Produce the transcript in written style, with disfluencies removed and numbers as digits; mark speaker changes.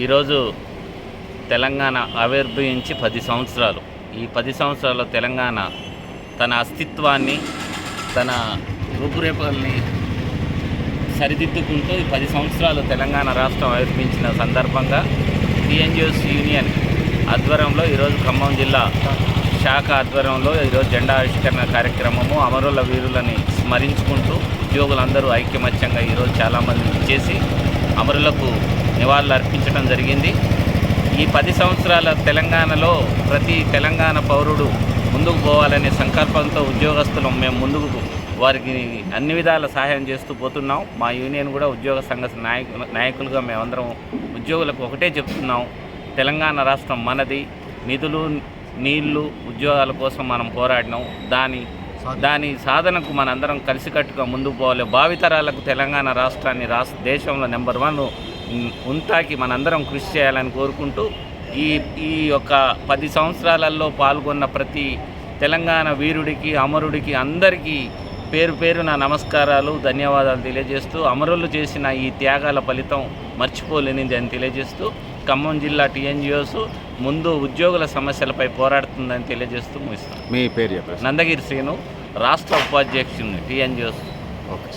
Speaker 1: ఈరోజు తెలంగాణ ఆవిర్భవించి 10 సంవత్సరాలు. ఈ 10 సంవత్సరాల్లో తెలంగాణ తన అస్తిత్వాన్ని, తన రూపురేఖల్ని సరిదిద్దుకుంటూ ఈ 10 సంవత్సరాలు తెలంగాణ రాష్ట్రం ఆవిర్భవించిన సందర్భంగా టీఎన్జిఓస్ యూనియన్ ఆధ్వర్యంలో ఈరోజు ఖమ్మం జిల్లా శాఖ ఆధ్వర్యంలో ఈరోజు జెండా ఆవిష్కరణ కార్యక్రమము అమరుల వీరులని స్మరించుకుంటూ ఉద్యోగులందరూ ఐక్యమత్యంగా ఈరోజు చాలామంది చేసి అమరులకు నివాళులు అర్పించడం జరిగింది. ఈ 10 సంవత్సరాల తెలంగాణలో ప్రతి తెలంగాణ పౌరుడు ముందుకు పోవాలనే సంకల్పంతో ఉద్యోగస్తులు మేము ముందుకు వారికి అన్ని విధాల సహాయం చేస్తూ పోతున్నాం. మా యూనియన్ కూడా ఉద్యోగ సంఘ నాయకులుగా మేమందరం ఉద్యోగులకు ఒకటే చెప్తున్నాం, తెలంగాణ రాష్ట్రం మనది, నిధులు నీళ్లు ఉద్యోగాల కోసం మనం పోరాడినాం. దాని సాధనకు మనందరం కలిసికట్టుగా ముందుకు పోవాలి. భావితరాలకు తెలంగాణ రాష్ట్రాన్ని దేశంలో నెంబర్ 1 ఉంటాకి మనందరం కృషి చేయాలని కోరుకుంటూ ఈ యొక్క 10 సంవత్సరాలలో పాల్గొన్న ప్రతి తెలంగాణ వీరుడికి, అమరుడికి అందరికీ పేరున నమస్కారాలు, ధన్యవాదాలు తెలియజేస్తూ అమరులు చేసిన ఈ త్యాగాల ఫలితం మర్చిపోలేనిది అని తెలియజేస్తూ ఖమ్మం జిల్లా టీఎన్జిఓస్ ముందు ఉద్యోగుల సమస్యలపై పోరాడుతుందని తెలియజేస్తూ ముగిస్తాం.
Speaker 2: మీ పేరు చెప్పండి.
Speaker 1: నందగిరి శ్రీను, రాష్ట్ర ఉపాధ్యక్షుని టీఎన్జిఓస్.
Speaker 2: ఓకే.